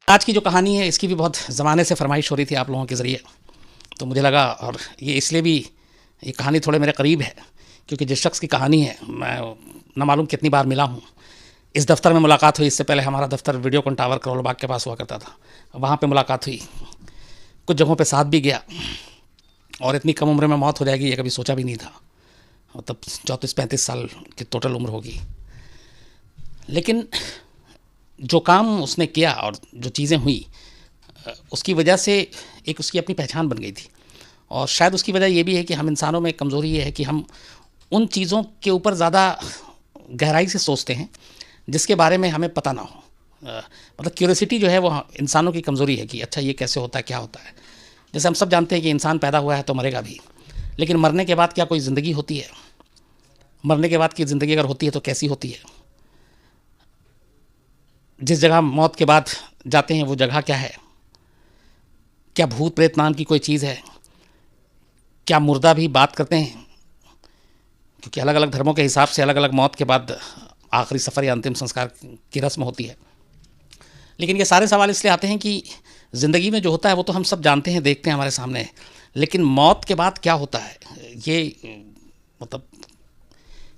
आज की जो कहानी है इसकी भी बहुत ज़माने से फरमाइश हो रही थी आप लोगों के ज़रिए, तो मुझे लगा, और ये इसलिए भी ये कहानी थोड़े मेरे करीब है क्योंकि जिस शख्स की कहानी है मैं न मालूम कितनी बार मिला हूँ। इस दफ़्तर में मुलाकात हुई, इससे पहले हमारा दफ्तर वीडियोकॉन टावर करोल बाग के पास हुआ करता था, वहाँ पे मुलाकात हुई, कुछ जगहों पे साथ भी गया, और इतनी कम उम्र में मौत हो जाएगी ये कभी सोचा भी नहीं था। मतलब 34-35 साल की टोटल उम्र होगी। लेकिन जो काम उसने किया और जो चीज़ें हुई उसकी वजह से एक उसकी अपनी पहचान बन गई थी। और शायद उसकी वजह ये भी है कि हम इंसानों में कमज़ोरी ये है कि हम उन चीज़ों के ऊपर ज़्यादा गहराई से सोचते हैं जिसके बारे में हमें पता ना हो। मतलब क्यूरियोसिटी जो है वो इंसानों की कमज़ोरी है कि अच्छा ये कैसे होता है, क्या होता है। जैसे हम सब जानते हैं कि इंसान पैदा हुआ है तो मरेगा भी, लेकिन मरने के बाद क्या कोई ज़िंदगी होती है? मरने के बाद की ज़िंदगी अगर होती है तो कैसी होती है? जिस जगह मौत के बाद जाते हैं वो जगह क्या है? क्या भूत प्रेत नाम की कोई चीज़ है? क्या मुर्दा भी बात करते हैं? क्योंकि अलग अलग धर्मों के हिसाब से अलग अलग मौत के बाद आखिरी सफ़र या अंतिम संस्कार की रस्म होती है। लेकिन ये सारे सवाल इसलिए आते हैं कि ज़िंदगी में जो होता है वो तो हम सब जानते हैं, देखते हैं, हमारे सामने है, लेकिन मौत के बाद क्या होता है ये मतलब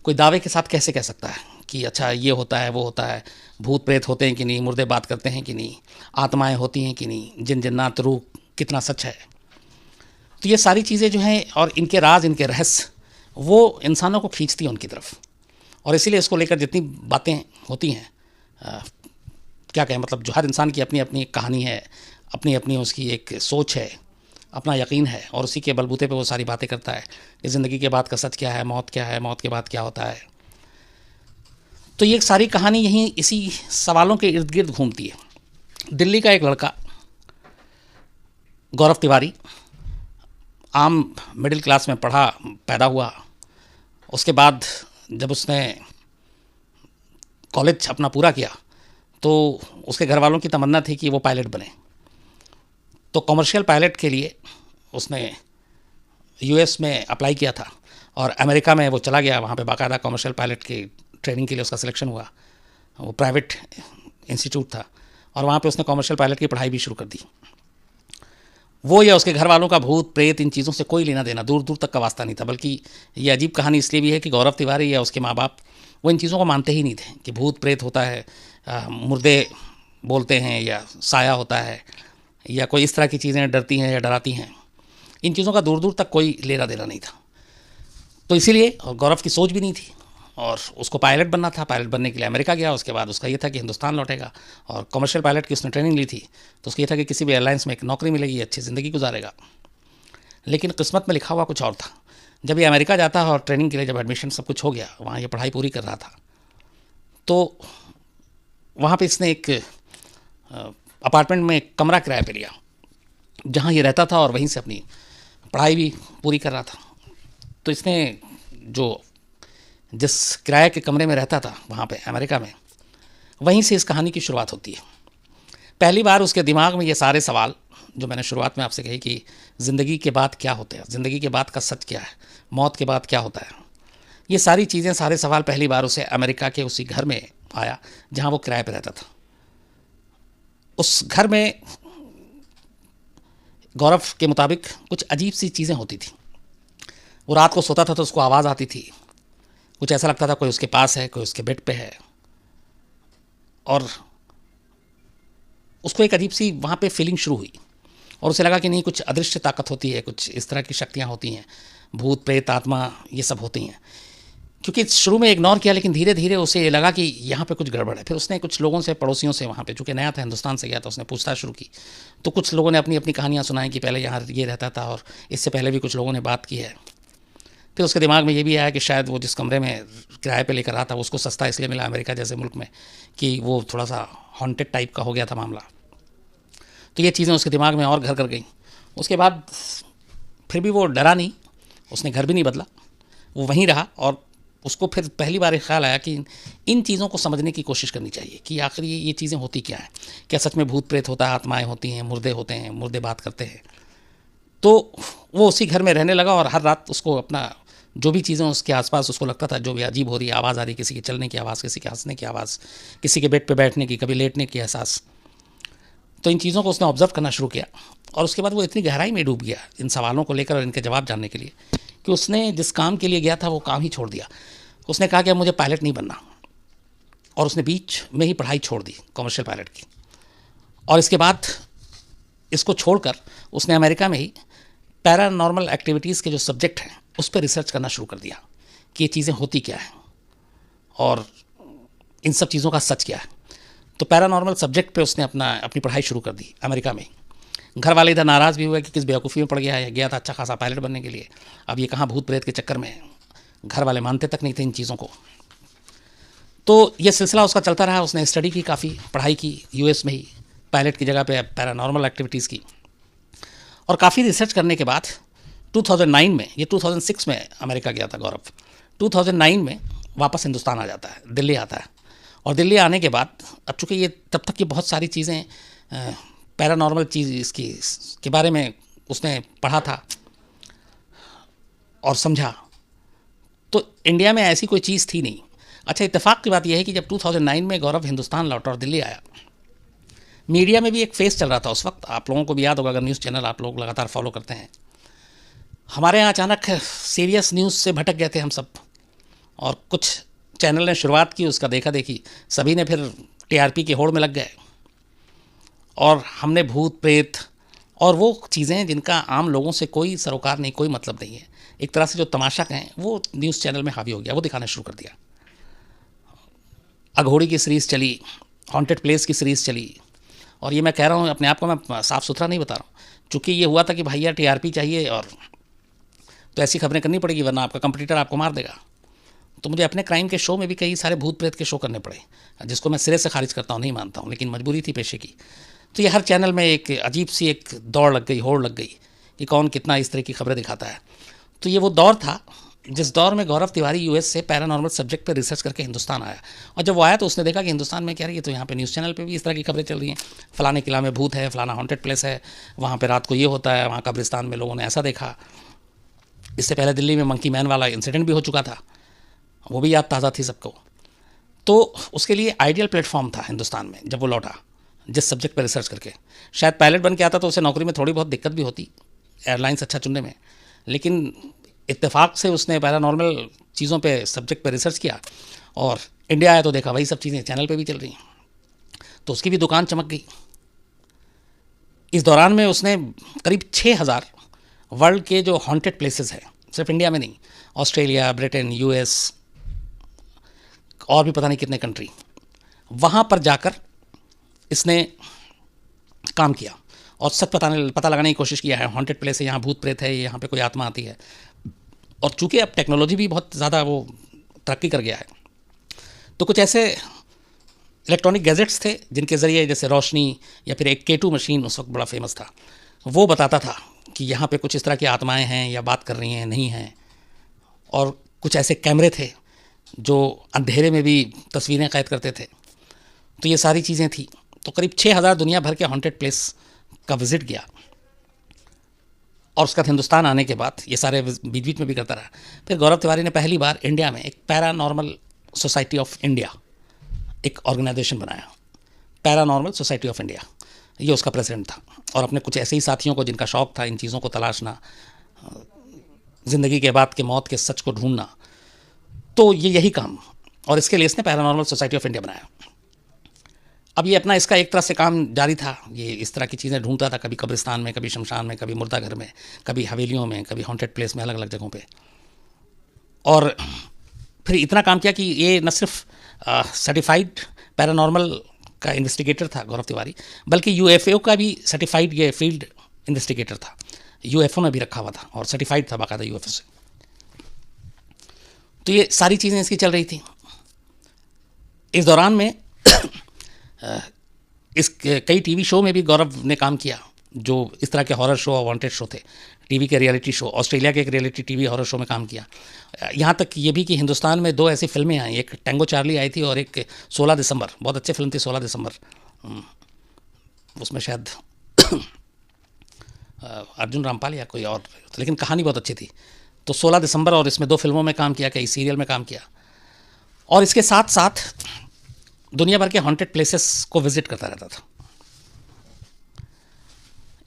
कोई दावे के साथ कैसे कह सकता है कि अच्छा ये होता है, वो होता है, भूत प्रेत होते हैं कि नहीं, मुर्दे बात करते हैं कि नहीं, आत्माएं होती हैं कि नहीं, जिन जन्नात रूह कितना सच है। तो ये सारी चीज़ें जो हैं और इनके राज, इनके रहस्य, वो इंसानों को खींचती हैं उनकी तरफ। और इसीलिए इसको लेकर जितनी बातें होती हैं, क्या कहें, मतलब जो हर इंसान की अपनी अपनी कहानी है, अपनी अपनी उसकी एक सोच है, अपना यकीन है, और उसी के बलबूते पे वो सारी बातें करता है कि ज़िंदगी के बाद का सच क्या है, मौत क्या है, मौत के बाद क्या होता है। तो ये सारी कहानी यहीं इसी सवालों के इर्द गिर्द घूमती है। दिल्ली का एक लड़का गौरव तिवारी, आम मिडिल क्लास में पढ़ा, पैदा हुआ। उसके बाद जब उसने कॉलेज अपना पूरा किया तो उसके घर वालों की तमन्ना थी कि वो पायलट बने। तो कमर्शियल पायलट के लिए उसने यूएस में अप्लाई किया था और अमेरिका में वो चला गया। वहाँ पे बाकायदा कमर्शियल पायलट की ट्रेनिंग के लिए उसका सिलेक्शन हुआ। वो प्राइवेट इंस्टीट्यूट था और वहाँ पे उसने कमर्शियल पायलट की पढ़ाई भी शुरू कर दी। वो या उसके घर वालों का भूत प्रेत इन चीज़ों से कोई लेना देना, दूर दूर तक का वास्ता नहीं था। बल्कि ये अजीब कहानी इसलिए भी है कि गौरव तिवारी या उसके माँ बाप वो इन चीज़ों को मानते ही नहीं थे कि भूत प्रेत होता है, मुर्दे बोलते हैं, या साया होता है, या कोई इस तरह की चीज़ें डरती हैं या डराती हैं। इन चीज़ों का दूर दूर तक कोई लेना देना नहीं था। तो इसीलिए, और गौरव की सोच भी नहीं थी, और उसको पायलट बनना था। पायलट बनने के लिए अमेरिका गया। उसके बाद उसका ये था कि हिंदुस्तान लौटेगा, और कमर्शियल पायलट की उसने ट्रेनिंग ली थी, तो उसका ये था कि किसी भी एयरलाइंस में एक नौकरी मिलेगी, अच्छी ज़िंदगी गुजारेगा। लेकिन किस्मत में लिखा हुआ कुछ और था। जब ये अमेरिका जाता है और ट्रेनिंग के लिए जब एडमिशन सब कुछ हो गया, वहाँ ये पढ़ाई पूरी कर रहा था, तो वहाँ पे इसने एक अपार्टमेंट में एक कमरा किराए पे लिया जहाँ ये रहता था, और वहीं से अपनी पढ़ाई भी पूरी कर रहा था। तो इसने जो जिस किराए के कमरे में रहता था वहाँ पे अमेरिका में, वहीं से इस कहानी की शुरुआत होती है। पहली बार उसके दिमाग में ये सारे सवाल जो मैंने शुरुआत में आपसे कही कि ज़िंदगी के बाद क्या होता है, ज़िंदगी के बाद का सच क्या है, मौत के बाद क्या होता है, ये सारी चीज़ें, सारे सवाल पहली बार उसे अमेरिका के उसी घर में आया जहाँ वो किराए पर रहता था। उस घर में गौरव के मुताबिक कुछ अजीब सी चीज़ें होती थी। वो रात को सोता था तो उसको आवाज़ आती थी, कुछ ऐसा लगता था कोई उसके पास है, कोई उसके बेड पे है, और उसको एक अजीब सी वहाँ पे फीलिंग शुरू हुई, और उसे लगा कि नहीं, कुछ अदृश्य ताकत होती है, कुछ इस तरह की शक्तियाँ होती हैं, भूत प्रेत आत्मा ये सब होती हैं। क्योंकि शुरू में इग्नोर किया, लेकिन धीरे धीरे उसे ये लगा कि यहाँ पे कुछ गड़बड़ है। फिर उसने कुछ लोगों से, पड़ोसियों से, वहाँ पे चूँकि नया था, हिंदुस्तान से गया था, उसने पूछताछ शुरू की। तो कुछ लोगों ने अपनी अपनी कहानियाँ सुनाई कि पहले यहाँ ये रहता था और इससे पहले भी कुछ लोगों ने बात की है। फिर उसके दिमाग में ये भी आया कि शायद वो जिस कमरे में किराए पे लेकर रहा था उसको सस्ता इसलिए मिला अमेरिका जैसे मुल्क में कि वो थोड़ा सा हॉन्टेड टाइप का हो गया था मामला। तो ये चीज़ें उसके दिमाग में और घर कर गई। उसके बाद फिर भी वो डरा नहीं, उसने घर भी नहीं बदला, वो वहीं रहा। और उसको फिर पहली बार एक ख्याल आया कि इन चीज़ों को समझने की कोशिश करनी चाहिए कि आखिर ये चीज़ें होती क्या हैं, क्या सच में भूत प्रेत होता है, आत्माएं होती हैं, मुर्दे होते हैं, मुर्दे बात करते हैं। तो वो उसी घर में रहने लगा, और हर रात उसको अपना जो भी चीज़ें उसके आसपास उसको लगता था, जो भी अजीब हो रही है, आवाज़ आ रही, किसी के चलने की आवाज़, किसी के हंसने की आवाज़, किसी के बेड पे बैठने की, कभी लेटने की एहसास, तो इन चीज़ों को उसने ऑब्जर्व करना शुरू किया और उसके बाद वो इतनी गहराई में डूब गया इन सवालों को लेकर और इनके जवाब जानने के लिए कि उसने जिस काम के लिए गया था वो काम ही छोड़ दिया। उसने कहा कि अब मुझे पायलट नहीं बनना, और उसने बीच में ही पढ़ाई छोड़ दी कमर्शियल पायलट की। और इसके बाद इसको छोड़कर उसने अमेरिका में ही पैरानॉर्मल एक्टिविटीज़ के जो सब्जेक्ट हैं उस पर रिसर्च करना शुरू कर दिया कि ये चीज़ें होती क्या हैं और इन सब चीज़ों का सच क्या है। तो पैरानॉर्मल सब्जेक्ट पे उसने अपनी पढ़ाई शुरू कर दी अमेरिका में। घर वाले इधर नाराज़ भी हुए कि किस बेवकूफ़ी में पड़ गया है, गया था अच्छा खासा पायलट बनने के लिए, अब ये कहाँ भूत प्रेत के चक्कर में है। घर वाले मानते तक नहीं थे इन चीज़ों को। तो ये सिलसिला उसका चलता रहा। उसने स्टडी की, काफ़ी पढ़ाई की यूएस में ही पायलट की जगह पे पैरानॉर्मल एक्टिविटीज़ की, और काफ़ी रिसर्च करने के बाद 2009 में, ये 2006 में अमेरिका गया था गौरव, 2009 में वापस हिंदुस्तान आ जाता है, दिल्ली आता है। और दिल्ली आने के बाद अब चूँकि ये तब तक ये बहुत सारी चीज़ें पैरानॉर्मल चीज़ इसकी के बारे में उसने पढ़ा था और समझा, तो इंडिया में ऐसी कोई चीज़ थी नहीं। अच्छा, इत्तेफाक की बात यह है कि जब 2009 में गौरव हिंदुस्तान लौटा और दिल्ली आया, मीडिया में भी एक फेस चल रहा था उस वक्त, आप लोगों को भी याद होगा अगर न्यूज़ चैनल आप लोग लगातार फॉलो करते हैं। हमारे यहाँ अचानक सीरियस न्यूज़ से भटक गए थे हम सब, और कुछ चैनल ने शुरुआत की उसका देखा देखी, सभी ने फिर टीआरपी की होड़ में लग गए, और हमने भूत प्रेत और वो चीज़ें जिनका आम लोगों से कोई सरोकार नहीं, कोई मतलब नहीं है, एक तरह से जो तमाशा कहें, वो न्यूज़ चैनल में हावी हो गया, वो दिखाना शुरू कर दिया। अघोड़ी की सीरीज़ चली, हॉन्टेड प्लेस की सीरीज़ चली, और ये मैं कह रहा हूँ अपने आप को मैं साफ़ सुथरा नहीं बता रहा हूँ, चूँकि ये हुआ था कि भैया टीआरपी चाहिए और तो ऐसी खबरें करनी पड़ेगी वरना आपका कंपटीटर आपको मार देगा। तो मुझे अपने क्राइम के शो में भी कई सारे भूत प्रेत के शो करने पड़े, जिसको मैं सिरे से खारिज करता हूँ, नहीं मानता हूँ, लेकिन मजबूरी थी पेशे की। तो ये हर चैनल में एक अजीब सी एक दौड़ लग गई, होड़ लग गई कि कौन कितना इस तरह की खबरें दिखाता है। तो ये वो दौर था जिस दौर में गौरव तिवारी यूएस से पैरानॉर्मल सब्जेक्ट पर रिसर्च करके हिंदुस्तान आया, और जब वो आया तो उसने देखा कि हिंदुस्तान में क्या रही है, तो यहाँ पे न्यूज़ चैनल पे भी इस तरह की खबरें चल रही हैं, फलाने किला में भूत है, फलाना हॉन्टेड प्लेस है, वहाँ पे रात को ये होता है, वहाँ कब्रिस्तान में लोगों ने ऐसा देखा। इससे पहले दिल्ली में मंकी मैन वाला इंसिडेंट भी हो चुका था, वो भी याद ताज़ा थी सबको। तो उसके लिए आइडियल प्लेटफॉर्म था हिंदुस्तान में जब वो लौटा, जिस सब्जेक्ट पर रिसर्च करके। शायद पायलट बन के आता तो उसे नौकरी में थोड़ी बहुत दिक्कत भी होती, एयरलाइंस अच्छा चुनने में, लेकिन इत्तेफाक से उसने पैरानॉर्मल चीज़ों पे सब्जेक्ट पे रिसर्च किया, और इंडिया आया तो देखा वही सब चीज़ें चैनल पे भी चल रही हैं, तो उसकी भी दुकान चमक गई। इस दौरान में उसने करीब 6000 वर्ल्ड के जो हॉन्टेड प्लेसेस हैं, सिर्फ इंडिया में नहीं, ऑस्ट्रेलिया, ब्रिटेन, यूएस और भी पता नहीं कितने कंट्री, वहाँ पर जाकर इसने काम किया और सच पता लगाने की कोशिश किया है, हॉन्टेड प्लेस है, यहाँ भूत प्रेत है, यहाँ पे कोई आत्मा आती है। और चूँकि अब टेक्नोलॉजी भी बहुत ज़्यादा वो तरक्की कर गया है, तो कुछ ऐसे इलेक्ट्रॉनिक गैजेट्स थे जिनके ज़रिए, जैसे रोशनी या फिर एक K2 मशीन उस वक्त बड़ा फेमस था, वो बताता था कि यहाँ पे कुछ इस तरह की आत्माएं हैं या बात कर रही हैं, नहीं हैं। और कुछ ऐसे कैमरे थे जो अंधेरे में भी तस्वीरें कैद करते थे। तो ये सारी चीज़ें थी। तो करीब 6000 दुनिया भर के हॉन्टेड प्लेस का विज़िट किया, और उसका हिंदुस्तान आने के बाद ये सारे बीच बीच में भी करता रहा। फिर गौरव तिवारी ने पहली बार इंडिया में एक पैरानॉर्मल सोसाइटी ऑफ इंडिया, एक ऑर्गेनाइजेशन बनाया, पैरानॉर्मल सोसाइटी ऑफ इंडिया, ये उसका प्रेसिडेंट था। और अपने कुछ ऐसे ही साथियों को जिनका शौक़ था इन चीज़ों को तलाशना, ज़िंदगी के बाद के मौत के सच को ढूंढना, तो ये यही काम, और इसके लिए इसने पैरानॉर्मल सोसाइटी ऑफ इंडिया बनाया। अब ये अपना इसका एक तरह से काम जारी था, ये इस तरह की चीज़ें ढूंढता था, कभी कब्रिस्तान में, कभी शमशान में, कभी मुर्दा घर में, कभी हवेलियों में, कभी हॉन्टेड प्लेस में, अलग अलग जगहों पे। और फिर इतना काम किया कि ये न सिर्फ सर्टिफाइड पैरानॉर्मल का इन्वेस्टिगेटर था गौरव तिवारी, बल्कि यूएफओ का भी सर्टिफाइड ये फील्ड इन्वेस्टिगेटर था, यूएफओ में भी रखा हुआ था और सर्टिफाइड था बाकायदा यूएफओ से। तो ये सारी चीज़ें इसकी चल रही थी। इस दौरान में इस कई टीवी शो में भी गौरव ने काम किया, जो इस तरह के हॉरर शो और वांटेड शो थे, टीवी के रियलिटी शो। ऑस्ट्रेलिया के एक रियलिटी टीवी हॉरर शो में काम किया। यहाँ तक ये भी कि हिंदुस्तान में 2 ऐसी फिल्में आई, एक टैंगो चार्ली आई थी और एक 16 दिसंबर, बहुत अच्छी फिल्म थी 16 दिसंबर। उसमें शायद अर्जुन रामपाल या कोई और, लेकिन कहानी बहुत अच्छी थी। तो 16 दिसंबर और इसमें 2 फिल्मों में काम किया, कई सीरियल में काम किया, और इसके साथ साथ दुनिया भर के हॉन्टेड प्लेसेस को विजिट करता रहता था।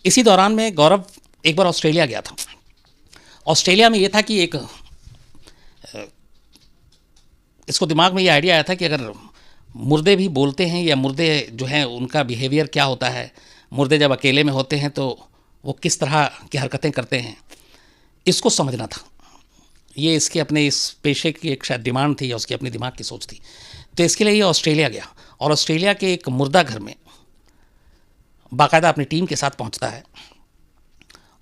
इसी दौरान में गौरव एक बार ऑस्ट्रेलिया गया था। ऑस्ट्रेलिया में ये था कि एक इसको दिमाग में ये आइडिया आया था कि अगर मुर्दे भी बोलते हैं या मुर्दे जो हैं उनका बिहेवियर क्या होता है, मुर्दे जब अकेले में होते हैं तो वो किस तरह की हरकतें करते हैं, इसको समझना था। ये इसके अपने इस पेशे की एक शायद डिमांड थी या उसकी अपनी दिमाग की सोच थी। तो इसके लिए ये ऑस्ट्रेलिया गया और ऑस्ट्रेलिया के एक मुर्दा घर में बाकायदा अपनी टीम के साथ पहुंचता है।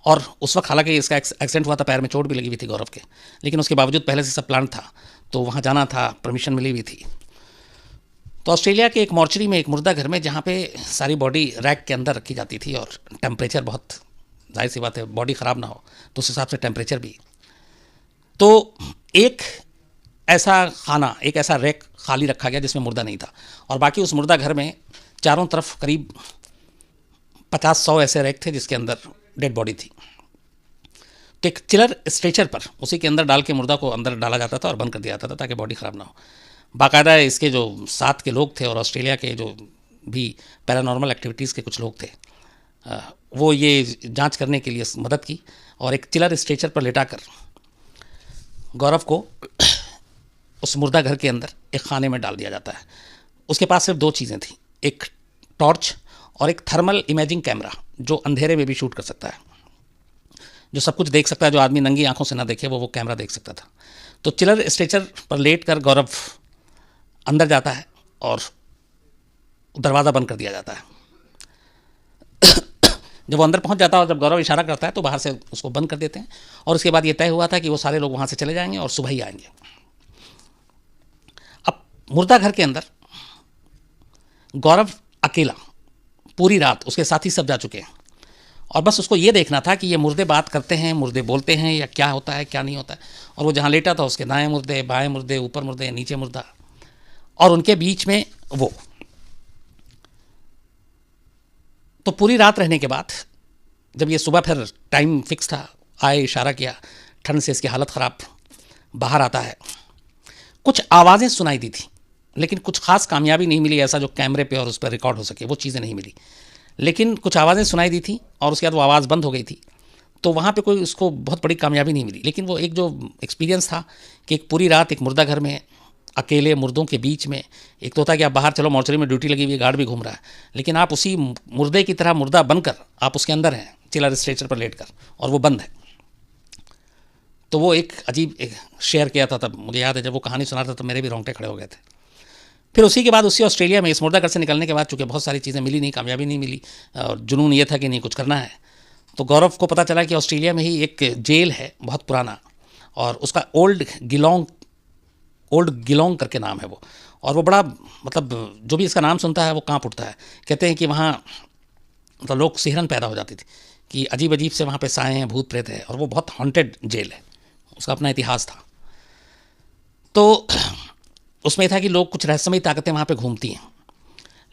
और उस वक्त हालांकि इसका एक्सीडेंट हुआ था, पैर में चोट भी लगी हुई थी गौरव के, लेकिन उसके बावजूद पहले से सब प्लान था, तो वहाँ जाना था, परमिशन मिली हुई थी। तो ऑस्ट्रेलिया के एक मॉर्चरी में, एक मुर्दा घर में, जहाँ पे सारी बॉडी रैक के अंदर रखी जाती थी और टेम्परेचर बहुत, जाहिर सी बात है बॉडी ख़राब ना हो तो उस हिसाब से टेम्परेचर भी। तो एक ऐसा खाना, एक ऐसा रैक खाली रखा गया जिसमें मुर्दा नहीं था, और बाकी उस मुर्दा घर में चारों तरफ करीब 50-100 ऐसे रैक थे जिसके अंदर डेड बॉडी थी। तो एक चिलर स्ट्रेचर पर उसी के अंदर डाल के मुर्दा को अंदर डाला जाता था और बंद कर दिया जाता था ताकि बॉडी ख़राब ना हो। बाकायदा इसके जो साथ के लोग थे और ऑस्ट्रेलिया के जो भी पैरानॉर्मल एक्टिविटीज़ के कुछ लोग थे, वो ये जांच करने के लिए मदद की और एक चिलर स्ट्रेचर पर लेटाकर गौरव को उस मुर्दा घर के अंदर एक खाने में डाल दिया जाता है। उसके पास सिर्फ 2 चीज़ें थी, एक टॉर्च और एक थर्मल इमेजिंग कैमरा जो अंधेरे में भी शूट कर सकता है, जो सब कुछ देख सकता है, जो आदमी नंगी आंखों से ना देखे वो कैमरा देख सकता था। तो चिलर स्ट्रेचर पर लेट कर गौरव अंदर जाता है और दरवाज़ा बंद कर दिया जाता है। जब वो अंदर पहुंच जाता है और जब गौरव इशारा करता है तो बाहर से उसको बंद कर देते हैं, और उसके बाद ये तय हुआ था कि वो सारे लोग वहाँ से चले जाएंगे और सुबह ही आएंगे। अब मुर्दा घर के अंदर गौरव अकेला, पूरी रात उसके साथी सब जा चुके हैं, और बस उसको ये देखना था कि ये मुर्दे बात करते हैं, मुर्दे बोलते हैं, या क्या होता है क्या नहीं होता है। और वो जहाँ लेटा था उसके दाएं मुर्दे, बाएं मुर्दे, ऊपर मुर्दे, नीचे मुर्दा, और उनके बीच में वो। तो पूरी रात रहने के बाद जब ये सुबह फिर टाइम फिक्स था, आए, इशारा किया, ठंड से इसकी हालत ख़राब, बाहर आता है। कुछ आवाज़ें सुनाई दी थी लेकिन कुछ खास कामयाबी नहीं मिली ऐसा जो कैमरे पे और उस पर रिकॉर्ड हो सके, वो चीज़ें नहीं मिली। लेकिन कुछ आवाज़ें सुनाई दी थी और उसके बाद वो आवाज़ बंद हो गई थी, तो वहाँ पे कोई उसको बहुत बड़ी कामयाबी नहीं मिली। लेकिन वो एक जो एक्सपीरियंस था कि एक पूरी रात एक मुर्दा घर में अकेले मुर्दों के बीच में, एक तो होता है कि आप बाहर चलो मॉर्चरी में ड्यूटी लगी हुई है, गार्ड भी घूम रहा है, लेकिन आप उसी मुर्दे की तरह मुर्दा बनकर आप उसके अंदर हैं, चिलर स्ट्रेचर पर लेट कर, और वो बंद है। तो वो एक अजीब एक शेयर किया था तब, मुझे याद है जब वो कहानी सुना था तो मेरे भी रोंगटे खड़े हो गए थे। फिर उसी के बाद उसी ऑस्ट्रेलिया में इस मुर्दा घर से निकलने के बाद चूँकि बहुत सारी चीज़ें मिली नहीं, कामयाबी नहीं मिली, और जुनून ये था कि नहीं कुछ करना है, तो गौरव को पता चला कि ऑस्ट्रेलिया में ही एक जेल है बहुत पुराना, और उसका ओल्ड गिलोंग करके नाम है वो, और वो बड़ा मतलब जो भी इसका नाम सुनता है वो कांप उठता है। कहते हैं कि वहाँ मतलब लोग सिहरन पैदा हो जाती थी कि अजीब अजीब से वहाँ पे साए हैं, भूत प्रेत है, और वो बहुत हॉन्टेड जेल है, उसका अपना इतिहास था। तो उसमें था कि लोग कुछ रहस्यमयी ताकतें वहाँ पे घूमती हैं,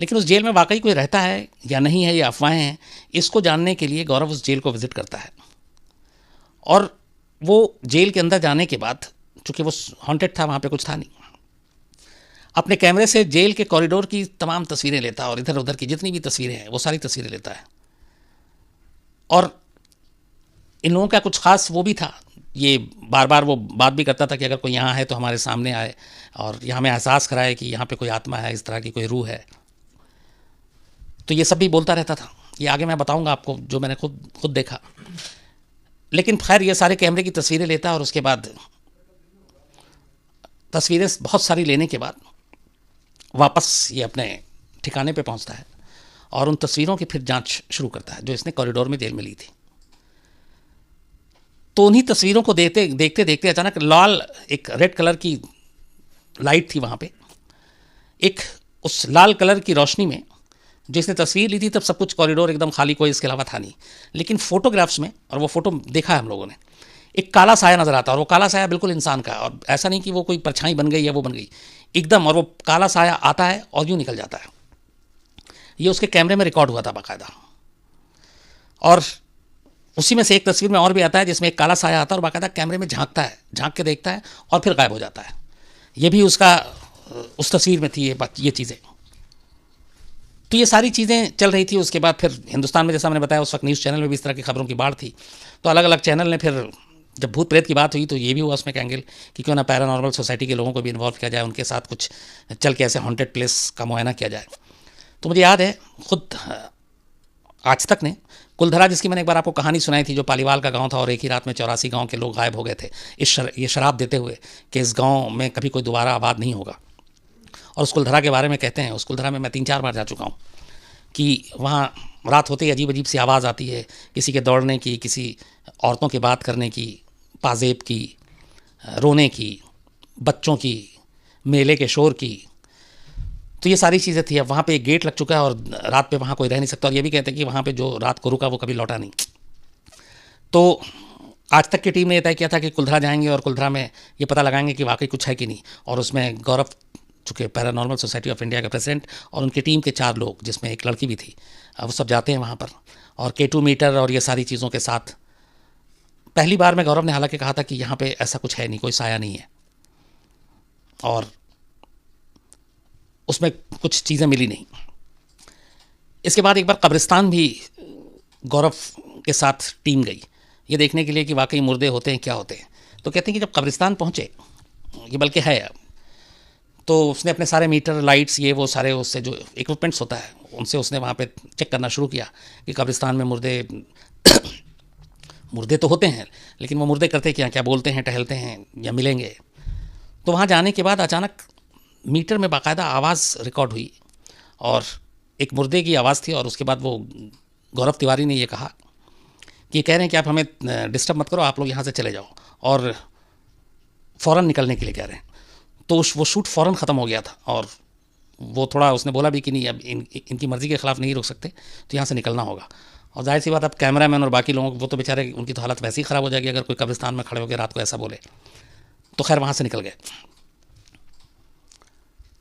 लेकिन उस जेल में वाकई कोई रहता है या नहीं है, या अफवाहें हैं, इसको जानने के लिए गौरव उस जेल को विज़िट करता है। और वो जेल के अंदर जाने के बाद, चूँकि वो हॉन्टेड था, वहाँ पे कुछ था नहीं, अपने कैमरे से जेल के कॉरिडोर की तमाम तस्वीरें लेता है और इधर उधर की जितनी भी तस्वीरें हैं वो सारी तस्वीरें लेता है। और इन लोगों का कुछ खास वो भी था, ये बार बार वो बात भी करता था कि अगर कोई यहाँ है तो हमारे सामने आए और यहाँ हमें एहसास कराए कि यहाँ पे कोई आत्मा है, इस तरह की कोई रूह है। तो ये सब भी बोलता रहता था, ये आगे मैं बताऊँगा आपको जो मैंने खुद देखा। लेकिन खैर ये सारे कैमरे की तस्वीरें लेता है और उसके बाद तस्वीरें बहुत सारी लेने के बाद वापस ये अपने ठिकाने पे पहुंचता है और उन तस्वीरों की फिर जांच शुरू करता है जो इसने कॉरिडोर में जेल में ली थी। तो उन्हीं तस्वीरों को देखते देखते अचानक लाल एक रेड कलर की लाइट थी वहाँ पे। एक उस लाल कलर की रोशनी में जिसने तस्वीर ली थी तब सब कुछ कॉरिडोर एकदम खाली, कोई इसके अलावा था नहीं। लेकिन फोटोग्राफ्स में, और वो फोटो देखा है हम लोगों ने, एक काला साया नज़र आता है, और वो काला साया बिल्कुल इंसान का, और ऐसा नहीं कि वो कोई परछाई बन गई या वो बन गई एकदम, और वो काला साया आता है और यूँ निकल जाता है। ये उसके कैमरे में रिकॉर्ड हुआ था बाकायदा। और उसी में से एक तस्वीर में और भी आता है जिसमें एक काला साया आता है और बाकायदा कैमरे में झांकता है, झांक के देखता है और फिर गायब हो जाता है। ये भी उसका उस तस्वीर में थी ये चीज़ें। तो ये सारी चीज़ें चल रही थी। उसके बाद फिर हिंदुस्तान में, जैसा मैंने बताया, उस वक्त न्यूज़ चैनल में भी इस तरह की खबरों की बाढ़ थी। तो अलग अलग चैनल ने फिर, जब भूत प्रेत की बात हुई तो ये भी हुआ उसमें एक एंगल कि क्यों ना पैरानॉर्मल सोसाइटी के लोगों को भी इन्वॉल्व किया जाए, उनके साथ कुछ चल के ऐसे हॉन्टेड प्लेस का मुआयना किया जाए। तो मुझे याद है खुद आज तक ने कुलधरा, जिसकी मैंने एक बार आपको कहानी सुनाई थी, जो पालीवाल का गांव था और एक ही रात में 84 गांव के लोग गायब हो गए थे ये शराब देते हुए कि इस गांव में कभी कोई दोबारा आबाद नहीं होगा। और उस कुलधरा के बारे में कहते हैं, उस कुलधरा में मैं 3-4 बार जा चुका हूँ कि वहाँ रात होते ही अजीब अजीब सी आवाज़ आती है, किसी के दौड़ने की, किसी औरतों की बात करने की, पाजेब की, रोने की, बच्चों की, मेले के शोर की। तो ये सारी चीज़ें थी। अब वहाँ पे एक गेट लग चुका है और रात पे वहाँ कोई रह नहीं सकता। और ये भी कहते हैं कि वहाँ पे जो रात को रुका वो कभी लौटा नहीं। तो आज तक की टीम ने यह तय किया था कि कुलधरा जाएंगे और कुलधरा में ये पता लगाएंगे कि वाकई कुछ है कि नहीं। और उसमें गौरव, चूँकि पैरानॉर्मल सोसाइटी ऑफ इंडिया के प्रेसिडेंट, और उनकी टीम के 4 लोग, जिसमें एक लड़की भी थी, वो सब जाते हैं वहाँ पर और K2 मीटर और ये सारी चीज़ों के साथ। पहली बार में गौरव ने हालांकि कहा था कि यहाँ पे ऐसा कुछ है नहीं, कोई साया नहीं है, और उसमें कुछ चीज़ें मिली नहीं। इसके बाद एक बार कब्रिस्तान भी गौरव के साथ टीम गई ये देखने के लिए कि वाकई मुर्दे होते हैं, क्या होते हैं। तो कहते हैं कि जब कब्रिस्तान पहुँचे, ये बल्कि है, तो उसने अपने सारे मीटर, लाइट्स, ये वो सारे उससे जो इक्विपमेंट्स होता है उनसे उसने वहाँ पे चेक करना शुरू किया कि कब्रिस्तान में मुर्दे मुर्दे तो होते हैं, लेकिन वो मुर्दे करते क्या बोलते हैं, टहलते हैं या मिलेंगे। तो वहाँ जाने के बाद अचानक मीटर में बाकायदा आवाज़ रिकॉर्ड हुई और एक मुर्दे की आवाज़ थी। और उसके बाद वो गौरव तिवारी ने ये कहा कि कह रहे हैं कि आप हमें डिस्टर्ब मत करो, आप लोग यहाँ से चले जाओ, और फ़ौरन निकलने के लिए कह रहे हैं। तो वो शूट फ़ौरन ख़त्म हो गया था और वो थोड़ा उसने बोला भी कि नहीं, अब इनकी मर्ज़ी के ख़िलाफ़ नहीं रोक सकते, तो यहाँ से निकलना होगा। और जाहिर सी बात, अब कैमरामैन और बाकी लोगों को, वो तो बेचारे, उनकी तो हालत वैसे ही ख़राब हो जाएगी अगर कोई कब्रिस्तान में खड़े होकर रात को ऐसा बोले। तो खैर वहाँ से निकल गए।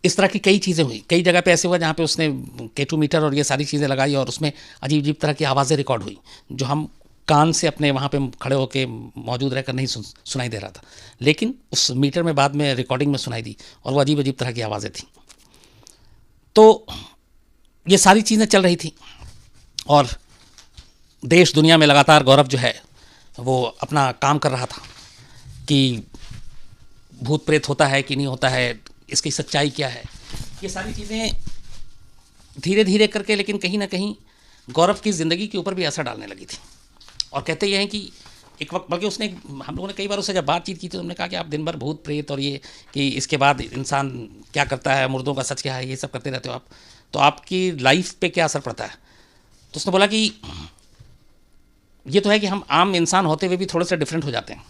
इस तरह की कई चीज़ें हुई। कई जगह पे ऐसे हुआ जहाँ पे उसने K2 मीटर और ये सारी चीज़ें लगाई और उसमें अजीब अजीब तरह की आवाज़ें रिकॉर्ड हुई जो हम कान से अपने वहाँ पे खड़े होकर मौजूद रहकर नहीं सुनाई दे रहा था, लेकिन उस मीटर में बाद में रिकॉर्डिंग में सुनाई दी और वो अजीब अजीब तरह की आवाज़ें थी। तो ये सारी चीज़ें चल रही थी और देश दुनिया में लगातार गौरव जो है वो अपना काम कर रहा था कि भूत प्रेत होता है कि नहीं होता है, इसकी सच्चाई क्या है। ये सारी चीज़ें धीरे धीरे करके, लेकिन कहीं ना कहीं गौरव की ज़िंदगी के ऊपर भी असर डालने लगी थी। और कहते ये हैं कि एक वक्त, बल्कि उसने, हम लोगों ने कई बार उससे जब बातचीत की तो उन्होंने कहा कि आप दिन भर भूत प्रेत और ये कि इसके बाद इंसान क्या करता है, मुर्दों का सच क्या है, ये सब करते रहते हो आप, तो आपकी लाइफ पे क्या असर पड़ता है। तो उसने बोला कि ये तो है कि हम आम इंसान होते हुए भी थोड़े से डिफरेंट हो जाते हैं।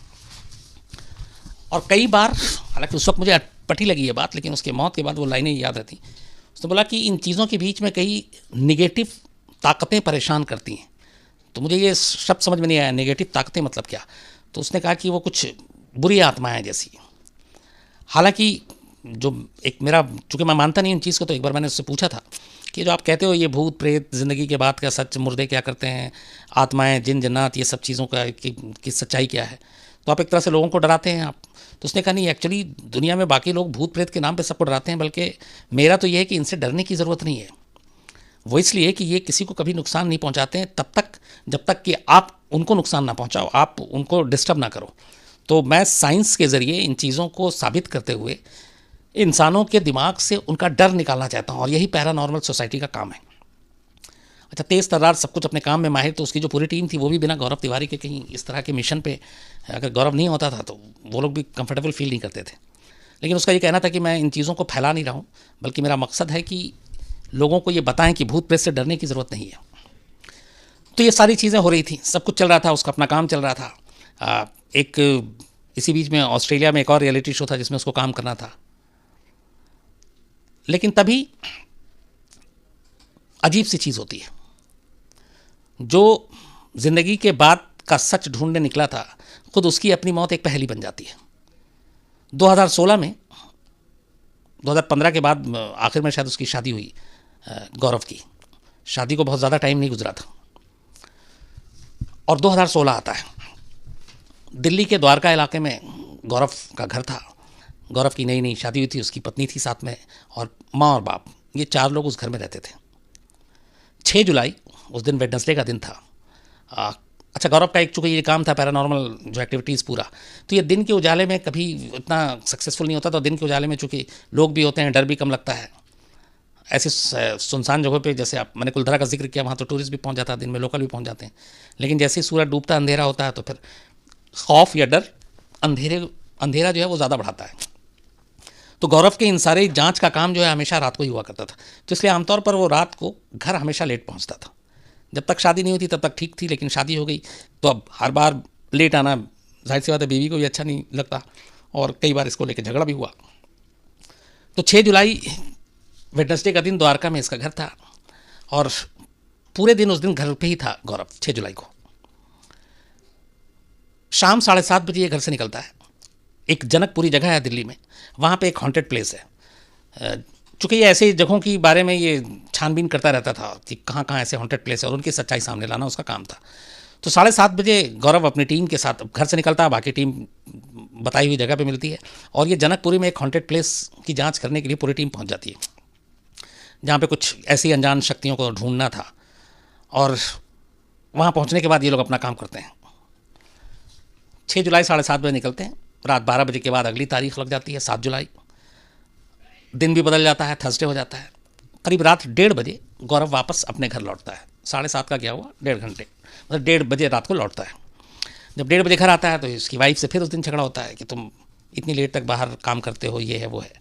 और कई बार, हालांकि उस वक्त मुझे अटपटी लगी ये बात, लेकिन उसके मौत के बाद वो लाइनें याद रहती। उसने बोला कि इन चीज़ों के बीच में कई नेगेटिव ताकतें परेशान करती हैं। तो मुझे ये शब्द समझ में नहीं आया, नेगेटिव ताकतें मतलब क्या। तो उसने कहा कि वो कुछ बुरी आत्माएं जैसी। हालांकि जो एक मेरा, चूँकि मैं मानता नहीं उन चीज़ को, तो एक बार मैंने उससे पूछा था कि जो आप कहते हो ये भूत प्रेत, ज़िंदगी के बाद का सच, मुर्दे क्या करते हैं, आत्माएं, जिन जन्नात, ये सब चीज़ों का की सच्चाई क्या है, तो आप एक तरह से लोगों को डराते हैं आप। तो उसने कहा नहीं, एक्चुअली दुनिया में बाकी लोग भूत प्रेत के नाम पे सबको डराते हैं, बल्कि मेरा तो ये है कि इनसे डरने की ज़रूरत नहीं है। वो इसलिए कि ये किसी को कभी नुकसान नहीं पहुंचाते हैं तब तक जब तक कि आप उनको नुकसान ना पहुंचाओ, आप उनको डिस्टर्ब ना करो। तो मैं साइंस के ज़रिए इन चीज़ों को साबित करते हुए इंसानों के दिमाग से उनका डर निकालना चाहता हूँ, और यही पैरानॉर्मल सोसाइटी का काम है। अच्छा, तेज़ तर्रार सब कुछ अपने काम में माहिर, तो उसकी जो पूरी टीम थी वो भी बिना गौरव तिवारी के कहीं इस तरह के मिशन पे, अगर गौरव नहीं होता था तो वो लोग भी कंफर्टेबल फील नहीं करते थे। लेकिन उसका ये कहना था कि मैं इन चीज़ों को फैला नहीं रहा हूँ, बल्कि मेरा मकसद है कि लोगों को ये बताएं कि भूत प्रेत से डरने की ज़रूरत नहीं है। तो ये सारी चीज़ें हो रही थी, सब कुछ चल रहा था, उसका अपना काम चल रहा था। एक इसी बीच में ऑस्ट्रेलिया में एक और रियलिटी शो था जिसमें उसको काम करना था। लेकिन तभी अजीब सी चीज़ होती है, जो ज़िंदगी के बाद का सच ढूंढने निकला था, खुद उसकी अपनी मौत एक पहेली बन जाती है। 2016 में, 2015 के बाद आखिर में शायद उसकी शादी हुई। गौरव की शादी को बहुत ज़्यादा टाइम नहीं गुजरा था और 2016 आता है। दिल्ली के द्वारका इलाके में गौरव का घर था। गौरव की नई नई शादी हुई थी, उसकी पत्नी थी साथ में, और माँ और बाप, ये 4 लोग उस घर में रहते थे। 6 जुलाई उस दिन वेडनेसडे का दिन था। अच्छा, गौरव का एक चूँकि ये काम था पैरानॉर्मल जो एक्टिविटीज़ पूरा, तो ये दिन के उजाले में कभी इतना सक्सेसफुल नहीं होता। तो दिन के उजाले में चूँकि लोग भी होते हैं, डर भी कम लगता है। ऐसी सुनसान जगहों पे, जैसे आप मैंने कुलधरा का जिक्र किया, वहाँ तो टूरिस्ट भी पहुँच जाता है, दिन में लोकल भी पहुँच जाते हैं। लेकिन जैसे ही सूरज डूबता, अंधेरा होता है, तो फिर खौफ या डर अंधेरा जो है वो ज़्यादा बढ़ाता है। तो गौरव के इन सारे जांच का काम जो है हमेशा रात को ही हुआ करता था। तो इसलिए आमतौर पर वो रात को घर हमेशा लेट पहुंचता था। जब तक शादी नहीं हुई थी तब तक ठीक थी, लेकिन शादी हो गई तो अब हर बार लेट आना जाहिर सी बात है बीवी को भी अच्छा नहीं लगता, और कई बार इसको लेकर झगड़ा भी हुआ। तो 6 जुलाई वेडनेसडे का दिन द्वारका में इसका घर था, और पूरे दिन उस दिन घर पे ही था गौरव। 6 जुलाई को शाम 7:30 बजे ये घर से निकलता है। एक जनकपुरी जगह है दिल्ली में, वहाँ पे एक हॉन्टेड प्लेस है। चूँकि ये ऐसे जगहों की बारे में ये छानबीन करता रहता था कि कहाँ कहाँ ऐसे हॉन्टेड प्लेस है, और उनकी सच्चाई सामने लाना उसका काम था। तो 7:30 बजे गौरव अपनी टीम के साथ घर से निकलता है, बाकी टीम बताई हुई जगह पे मिलती है, और ये जनकपुरी में एक हॉन्टेड प्लेस की जांच करने के लिए पूरी टीम पहुंच जाती है, जहाँ पे कुछ ऐसी अनजान शक्तियों को ढूंढना था। और वहाँ पहुँचने के बाद ये लोग अपना काम करते हैं। 6 जुलाई 7:30 बजे निकलते हैं। रात 12 बजे के बाद अगली तारीख लग जाती है, 7 जुलाई। दिन भी बदल जाता है, थर्सडे हो जाता है। करीब रात 1:30 बजे गौरव वापस अपने घर लौटता है। 7:30 का क्या हुआ, 1.5 घंटे, मतलब 1:30 बजे रात को लौटता है। जब 1:30 बजे घर आता है तो इसकी वाइफ से फिर उस दिन झगड़ा होता है कि तुम इतनी लेट तक बाहर काम करते हो, ये है वो है।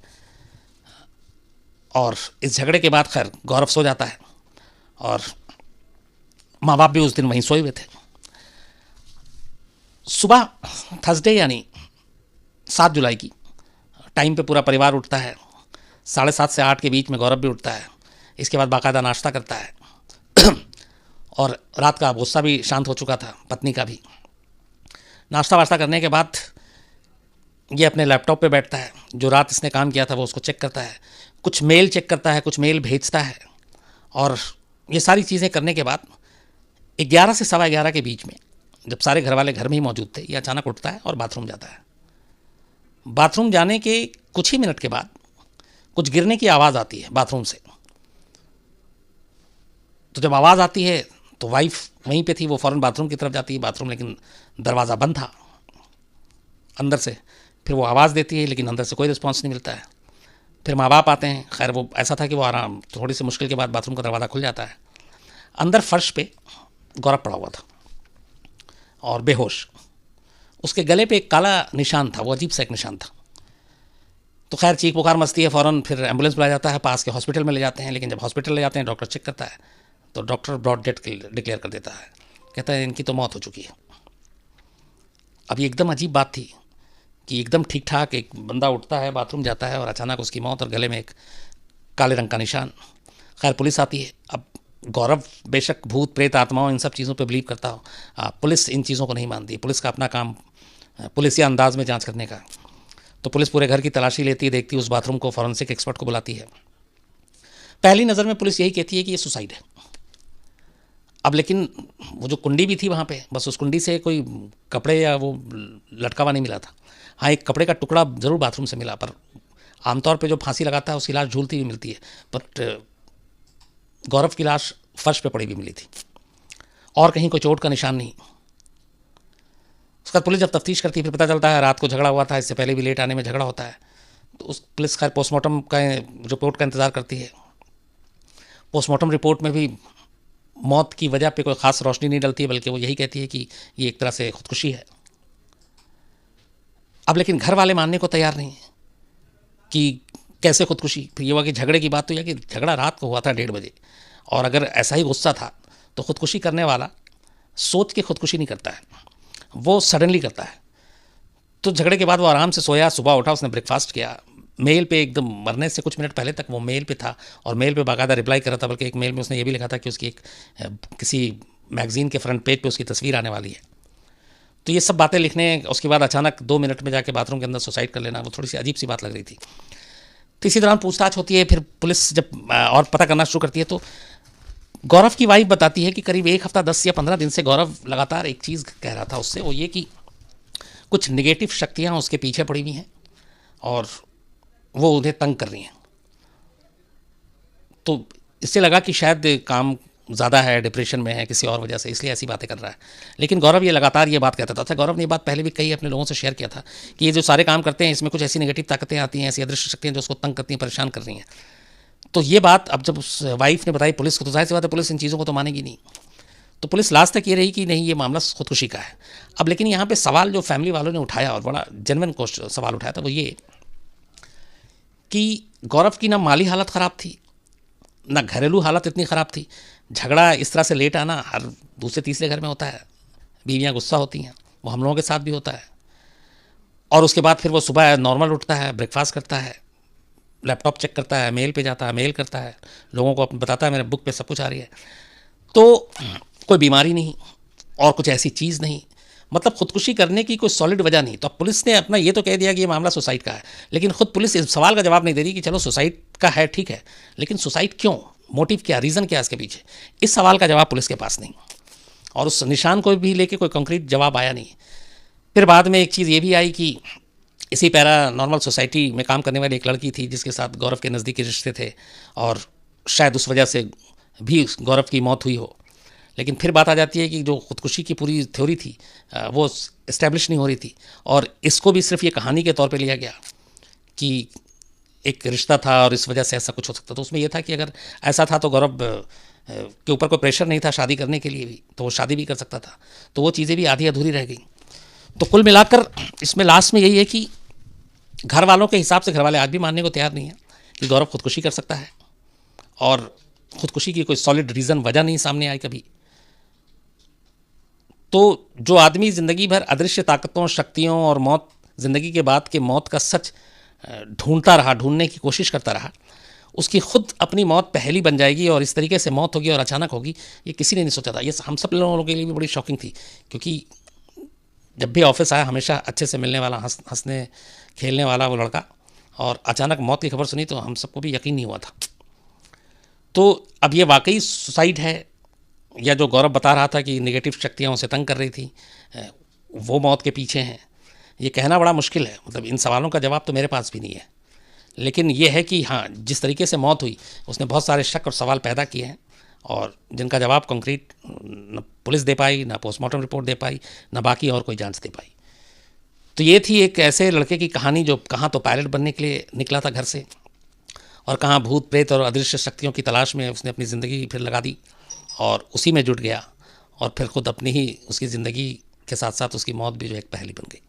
और इस झगड़े के बाद खैर गौरव सो जाता है, और माँ बाप भी उस दिन वहीं सोए हुए थे। सुबह थर्सडे यानी 7 जुलाई की टाइम पे पूरा परिवार उठता है। 7:30 से 8 के बीच में गौरव भी उठता है। इसके बाद बाकायदा नाश्ता करता है और रात का गुस्सा भी शांत हो चुका था, पत्नी का भी। नाश्ता वाश्ता करने के बाद ये अपने लैपटॉप पे बैठता है, जो रात इसने काम किया था वो उसको चेक करता है, कुछ मेल चेक करता है, कुछ मेल भेजता है। और ये सारी चीज़ें करने के बाद 11 से 11:15 के बीच में, जब सारे घर वाले घर में ही मौजूद थे, ये अचानक उठता है और बाथरूम जाता है। बाथरूम जाने के कुछ ही मिनट के बाद कुछ गिरने की आवाज़ आती है बाथरूम से। तो जब आवाज़ आती है तो वाइफ वहीं पे थी, वो फ़ौरन बाथरूम की तरफ जाती है। बाथरूम लेकिन दरवाज़ा बंद था अंदर से। फिर वो आवाज़ देती है लेकिन अंदर से कोई रिस्पॉन्स नहीं मिलता है। फिर माँ बाप आते हैं। खैर वो ऐसा था कि वो आराम, थोड़ी सी मुश्किल के बाद बाथरूम का दरवाज़ा खुल जाता है। अंदर फर्श पे गौरव पड़ा हुआ था और बेहोश। उसके गले पे एक काला निशान था, वो अजीब सा एक निशान था। तो खैर चीख पुकार मचती है, फ़ौरन फिर एम्बुलेंस बुलाया जाता है, पास के हॉस्पिटल में ले जाते हैं। लेकिन जब हॉस्पिटल ले जाते हैं, डॉक्टर चेक करता है तो डॉक्टर ब्रॉड डेथ डिक्लेयर कर देता है, कहता है इनकी तो मौत हो चुकी है। अब ये एकदम अजीब बात थी कि एकदम ठीक ठाक एक बंदा उठता है, बाथरूम जाता है, और अचानक उसकी मौत, और गले में एक काले रंग का निशान। खैर पुलिस आती है। अब गौरव बेशक भूत प्रेत आत्माओं इन सब चीज़ों पे बिलीव करता हो, पुलिस इन चीज़ों को नहीं मानती। पुलिस का अपना काम पुलिसिया अंदाज में जांच करने का। तो पुलिस पूरे घर की तलाशी लेती है, देखती है उस बाथरूम को, फॉरेंसिक एक्सपर्ट को बुलाती है। पहली नज़र में पुलिस यही कहती है कि ये सुसाइड है। अब लेकिन वो जो कुंडी भी थी वहाँ पे, बस उस कुंडी से कोई कपड़े या वो लटका हुआ नहीं मिला था। हाँ, एक कपड़े का टुकड़ा ज़रूर बाथरूम से मिला, पर आमतौर पे जो फांसी लगाता है उसकी लाश झूलती हुई मिलती है, बट गौरव की लाश फर्श पे पड़ी हुई मिली थी और कहीं कोई चोट का निशान नहीं। उसका पुलिस जब तफ्तीश करती है फिर पता चलता है रात को झगड़ा हुआ था, इससे पहले भी लेट आने में झगड़ा होता है। तो उस पुलिस खैर पोस्टमार्टम का रिपोर्ट का इंतज़ार करती है। पोस्टमार्टम रिपोर्ट में भी मौत की वजह पे कोई ख़ास रोशनी नहीं डलती है, बल्कि वो यही कहती है कि ये एक तरह से खुदकुशी है। अब लेकिन घर वाले मानने को तैयार नहीं है कि कैसे खुदकुशी। फिर ये हुआ कि झगड़े की बात तो यह कि झगड़ा रात को हुआ था 1:30 बजे, और अगर ऐसा ही गुस्सा था तो खुदकुशी करने वाला सोच के खुदकुशी नहीं करता है, वो सडनली करता है। तो झगड़े के बाद वो आराम से सोया, सुबह उठा, उसने ब्रेकफास्ट किया। मेल पे एकदम मरने से कुछ मिनट पहले तक वो मेल पे था और मेल पे बाकायदा रिप्लाई कर रहा था, बल्कि एक मेल में उसने ये भी लिखा था कि उसकी एक किसी मैगज़ीन के फ्रंट पेज पे उसकी तस्वीर आने वाली है। तो ये सब बातें लिखने, उसके बाद अचानक 2 मिनट में जाके बाथरूम के अंदर सुसाइड कर लेना, वो थोड़ी सी अजीब सी बात लग रही थी। तो इसी दौरान पूछताछ होती है। फिर पुलिस जब और पता करना शुरू करती है तो गौरव की वाइफ बताती है कि करीब 1 हफ्ता 10 या 15 दिन से गौरव लगातार एक चीज़ कह रहा था उससे, वो ये कि कुछ नेगेटिव शक्तियाँ उसके पीछे पड़ी हुई हैं और वो उन्हें तंग कर रही हैं। तो इससे लगा कि शायद काम ज़्यादा है, डिप्रेशन में है किसी और वजह से, इसलिए ऐसी बातें कर रहा है। लेकिन गौरव ये लगातार ये बात कहता था। अच्छा, गौरव ने ये बात पहले भी कई अपने लोगों से शेयर किया था कि ये जो सारे काम करते हैं इसमें कुछ ऐसी नेगेटिव ताकतें आती हैं, ऐसी अदृश्य शक्तियाँ जो उसको तंग करती हैं, परेशान कर रही हैं। तो ये बात अब जब उस वाइफ ने बताई पुलिस को, तो जाहिर सी बात है पुलिस इन चीज़ों को तो मानेगी नहीं। तो पुलिस लास्ट तक ये रही कि नहीं, ये मामला खुदकुशी का है। अब लेकिन यहाँ पे सवाल जो फैमिली वालों ने उठाया, और बड़ा जेन्युइन सवाल उठाया था, वो ये कि गौरव की ना माली हालत ख़राब थी, ना घरेलू हालत इतनी ख़राब थी। झगड़ा इस तरह से लेट आना हर दूसरे तीसरे घर में होता है, बीवियाँ गुस्सा होती हैं, वो हम लोगों के साथ भी होता है। और उसके बाद फिर वो सुबह नॉर्मल उठता है, ब्रेकफास्ट करता है, लैपटॉप चेक करता है, मेल पे जाता है, मेल करता है, लोगों को बताता है मेरे बुक पे सब कुछ आ रही है। तो कोई बीमारी नहीं और कुछ ऐसी चीज़ नहीं, मतलब खुदकुशी करने की कोई सॉलिड वजह नहीं। तो अब पुलिस ने अपना ये तो कह दिया कि ये मामला सुसाइड का है, लेकिन खुद पुलिस इस सवाल का जवाब नहीं दे रही कि चलो सुसाइड का है, ठीक है, लेकिन सुसाइड क्यों, मोटिव क्या, रीज़न क्या इसके पीछे, इस सवाल का जवाब पुलिस के पास नहीं। और उस निशान को भी लेके कोई कंक्रीट जवाब आया नहीं। फिर बाद में एक चीज़ ये भी आई कि इसी पैरा नॉर्मल सोसाइटी में काम करने वाली एक लड़की थी जिसके साथ गौरव के नज़दीकी रिश्ते थे, और शायद उस वजह से भी गौरव की मौत हुई हो। लेकिन फिर बात आ जाती है कि जो खुदकुशी की पूरी थ्योरी थी वो इस्टेब्लिश नहीं हो रही थी, और इसको भी सिर्फ ये कहानी के तौर पे लिया गया कि एक रिश्ता था और इस वजह से ऐसा कुछ हो सकता। तो उसमें यह था कि अगर ऐसा था तो गौरव के ऊपर कोई प्रेशर नहीं था शादी करने के लिए भी, तो वो शादी भी कर सकता था। तो वो चीज़ें भी आधी अधूरी रह गई। तो कुल मिलाकर इसमें लास्ट में यही है कि घर वालों के हिसाब से घर वाले आज भी मानने को तैयार नहीं है कि गौरव खुदकुशी कर सकता है, और खुदकुशी की कोई सॉलिड रीज़न वजह नहीं सामने आई कभी। तो जो आदमी ज़िंदगी भर अदृश्य ताकतों, शक्तियों और मौत, ज़िंदगी के बाद के मौत का सच ढूंढता रहा, ढूंढने की कोशिश करता रहा, उसकी खुद अपनी मौत पहली बन जाएगी और इस तरीके से मौत होगी और अचानक होगी, ये किसी ने नहीं सोचा था। ये हम सब लोगों के लिए भी बड़ी शॉकिंग थी, क्योंकि जब भी ऑफिस आया हमेशा अच्छे से मिलने वाला, हंसने खेलने वाला वो लड़का, और अचानक मौत की खबर सुनी तो हम सबको भी यकीन नहीं हुआ था। तो अब ये वाकई सुसाइड है, या जो गौरव बता रहा था कि नेगेटिव शक्तियाँ उसे तंग कर रही थी वो मौत के पीछे हैं, ये कहना बड़ा मुश्किल है। मतलब इन सवालों का जवाब तो मेरे पास भी नहीं है। लेकिन ये है कि हाँ, जिस तरीके से मौत हुई उसने बहुत सारे शक और सवाल पैदा किए हैं, और जिनका जवाब कंक्रीट न पुलिस दे पाई, ना पोस्टमार्टम रिपोर्ट दे पाई, ना बाकी और कोई जांच दे पाई। तो ये थी एक ऐसे लड़के की कहानी जो कहाँ तो पायलट बनने के लिए निकला था घर से, और कहाँ भूत प्रेत और अदृश्य शक्तियों की तलाश में उसने अपनी ज़िंदगी फिर लगा दी और उसी में जुट गया, और फिर खुद अपनी ही उसकी ज़िंदगी के साथ साथ उसकी मौत भी जो एक पहेली बन गई।